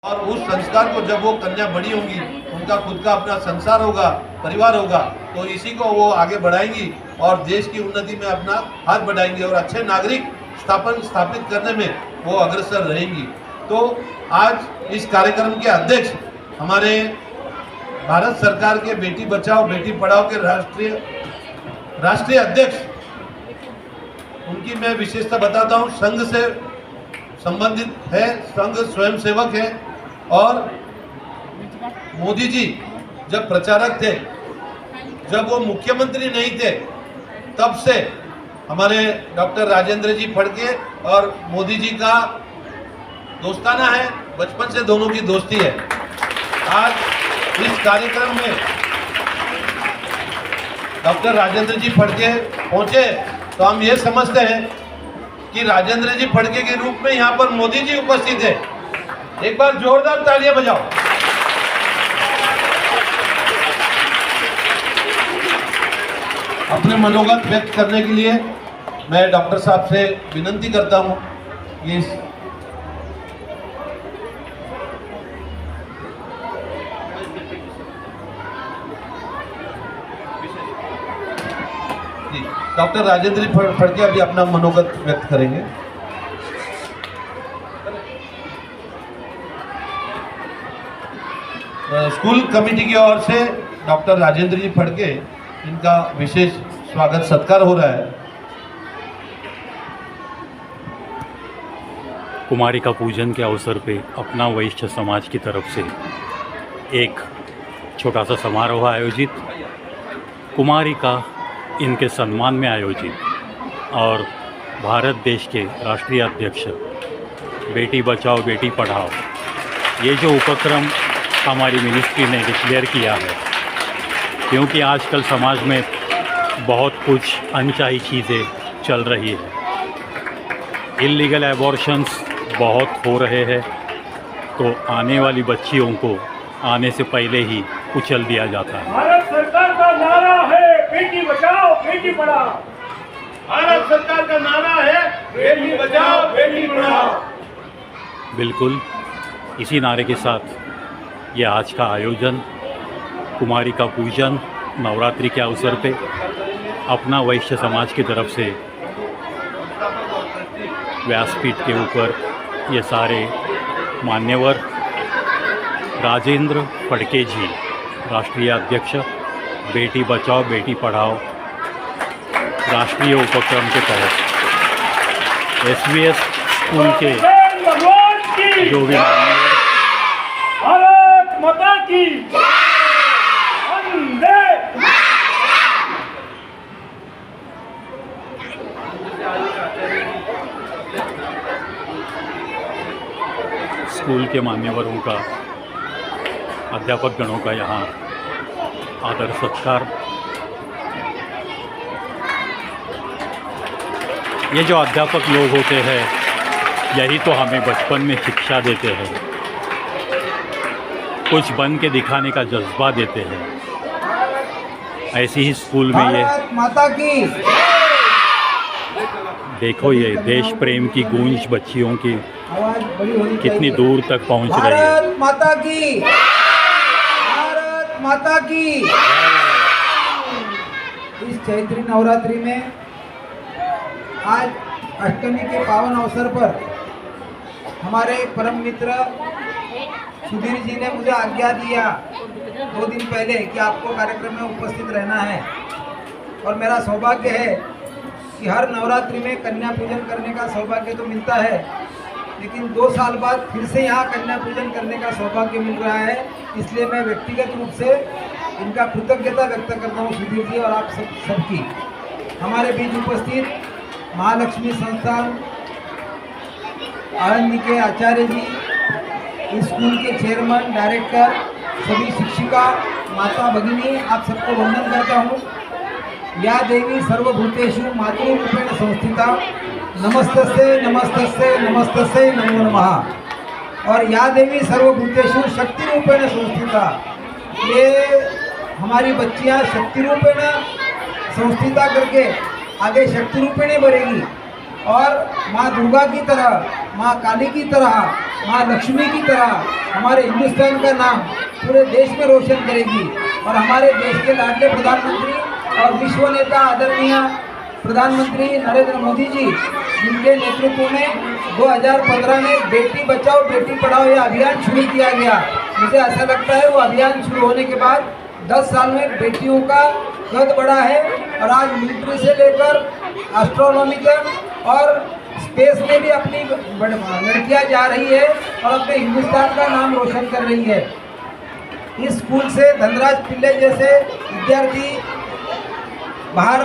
और उस संस्कार को जब वो कन्या बड़ी होंगी, उनका खुद का अपना संसार होगा, परिवार होगा, तो इसी को वो आगे बढ़ाएंगी और देश की उन्नति में अपना हाथ बढ़ाएंगी और अच्छे नागरिक स्थापित करने में वो अग्रसर रहेंगी। तो आज इस कार्यक्रम के अध्यक्ष हमारे भारत सरकार के बेटी बचाओ बेटी पढ़ाओ के राष्ट्रीय अध्यक्ष, उनकी मैं विशेषता बताता हूँ। संघ से संबंधित है, संघ स्वयंसेवक है और मोदी जी जब प्रचारक थे, जब वो मुख्यमंत्री नहीं थे, तब से हमारे डॉक्टर राजेंद्र जी फड़के और मोदी जी का दोस्ताना है, बचपन से दोनों की दोस्ती है। आज इस कार्यक्रम में डॉक्टर राजेंद्र जी फड़के पहुंचे तो हम ये समझते हैं कि राजेंद्र जी फड़के के रूप में यहाँ पर मोदी जी उपस्थित है। एक बार जोरदार तालियां बजाओ। अपने मनोगत व्यक्त करने के लिए मैं डॉक्टर साहब से विनंती करता हूं कि डॉक्टर राजेंद्र फड़के अभी अपना मनोगत व्यक्त करेंगे। स्कूल कमेटी की ओर से डॉक्टर राजेंद्र जी फड़के, इनका विशेष स्वागत सत्कार हो रहा है। कुमारिका पूजन के अवसर पे अपना वैश्य समाज की तरफ से एक छोटा सा समारोह आयोजित, कुमारिका इनके सम्मान में आयोजित, और भारत देश के राष्ट्रीय अध्यक्ष बेटी बचाओ बेटी पढ़ाओ, ये जो उपक्रम हमारी मिनिस्ट्री ने डिक्लेयर किया है, क्योंकि आजकल समाज में बहुत कुछ अनचाही चीज़ें चल रही है, इल्लीगल एबॉर्शंस बहुत हो रहे हैं, तो आने वाली बच्चियों को आने से पहले ही कुचल दिया जाता है। भारत सरकार का नारा है बेटी बचाओ बेटी पढ़ाओ। भारत सरकार का नारा है बेटी बचाओ बेटी पढ़ाओ। बिल्कुल इसी नारे के साथ ये आज का आयोजन, कुमारिका पूजन नवरात्रि के अवसर पे अपना वैश्य समाज की तरफ से व्यासपीठ के ऊपर ये सारे मान्यवर, राजेंद्र फड़के जी राष्ट्रीय अध्यक्ष बेटी बचाओ बेटी पढ़ाओ राष्ट्रीय उपक्रम के तहत SVS स्कूल के जो भी भारत माता की वंदे। स्कूल के मान्यवरों का, अध्यापक गणों का यहाँ आदर सत्कार। ये जो अध्यापक लोग होते हैं, यही तो हमें बचपन में शिक्षा देते हैं, कुछ बन के दिखाने का जज्बा देते हैं। ऐसी ही स्कूल में ये माता की देखो, ये देश प्रेम की गूंज बच्चियों की आवाज बड़ी होनी कितनी चाहिए। दूर तक पहुंच रही है। भारत माता की, भारत माता की। इस चैत्री नवरात्रि में आज अष्टमी के पावन अवसर पर हमारे परम मित्र सुधीर जी ने मुझे आज्ञा दिया 2 दिन पहले कि आपको कार्यक्रम में उपस्थित रहना है, और मेरा सौभाग्य है कि हर नवरात्रि में कन्या पूजन करने का सौभाग्य तो मिलता है, लेकिन 2 साल बाद फिर से यहाँ कन्या पूजन करने का सौभाग्य मिल रहा है। इसलिए मैं व्यक्तिगत रूप से इनका कृतज्ञता व्यक्त करता हूँ, सुधीर जी और आप सबकी। हमारे बीच उपस्थित महालक्ष्मी संस्थान आनंद के आचार्य जी, इस स्कूल के चेयरमैन, डायरेक्टर, सभी शिक्षिका, माता भगिनी, आप सबको वंदन करता हूँ। या देवी सर्वभूतेषु मातृरूपेण संस्थिता, नमस्तस्यै नमस्तस्यै नमस्तस्यै नमो नमः। और या देवी सर्वभूतेषु शक्ति रूपेण संस्थिता, ये हमारी बच्चियां शक्ति रूपेण संस्थिता करके आगे शक्ति रूपेण बढ़ेगी। और माँ दुर्गा की तरह, माँ काली की तरह, माँ लक्ष्मी की तरह हमारे हिंदुस्तान का नाम पूरे देश में रोशन करेगी। और हमारे देश के लाडले प्रधानमंत्री और विश्व नेता आदरणीय प्रधानमंत्री नरेंद्र मोदी जी, जिनके नेतृत्व में 2015 में बेटी बचाओ बेटी पढ़ाओ यह अभियान शुरू किया गया, मुझे ऐसा लगता है वो अभियान शुरू होने के बाद 10 साल में बेटियों का कद बढ़ा है और आज मिलिट्री से लेकर एस्ट्रोनॉमी तक और स्पेस में भी अपनी लड़कियां जा रही है और अपने हिंदुस्तान का नाम रोशन कर रही है। इस स्कूल से धनराज पिल्ले जैसे विद्यार्थी बाहर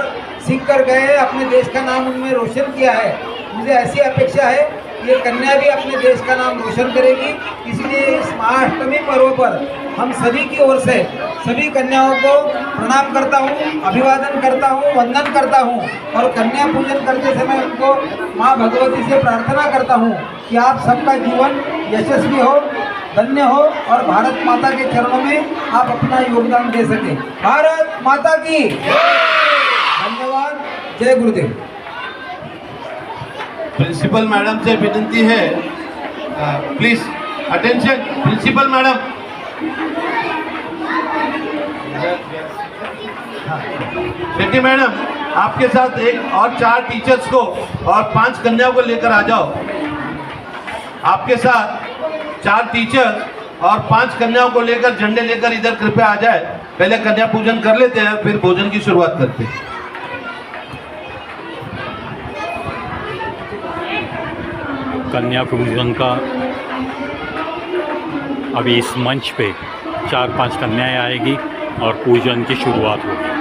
सीख कर गए हैं, अपने देश का नाम उनमें रोशन किया है। मुझे ऐसी अपेक्षा है कि ये कन्या भी अपने देश का नाम रोशन करेगी। इसलिए इस महाअष्टमी पर्व पर हम सभी की ओर से सभी कन्याओं को प्रणाम करता हूँ, अभिवादन करता हूँ, वंदन करता हूँ और कन्या पूजन करते समय उनको माँ भगवती से प्रार्थना करता हूँ कि आप सबका जीवन यशस्वी हो, धन्य हो और भारत माता के चरणों में आप अपना योगदान दे सकें। भारत माता की धन्यवाद। जय गुरुदेव। प्रिंसिपल मैडम से विनती है, please attention. Principal madam, Shetty madam, आपके साथ एक और 4 टीचर्स को और 5 कन्याओं को लेकर आ जाओ। आपके साथ 4 टीचर्स और 5 कन्याओं को लेकर झंडे लेकर इधर कृपया आ जाए। पहले कन्या पूजन कर लेते हैं, फिर भोजन की शुरुआत करते हैं। कन्या पूजन का अभी इस मंच पे 4-5 कन्याएं आएगी और पूजन की शुरुआत होगी।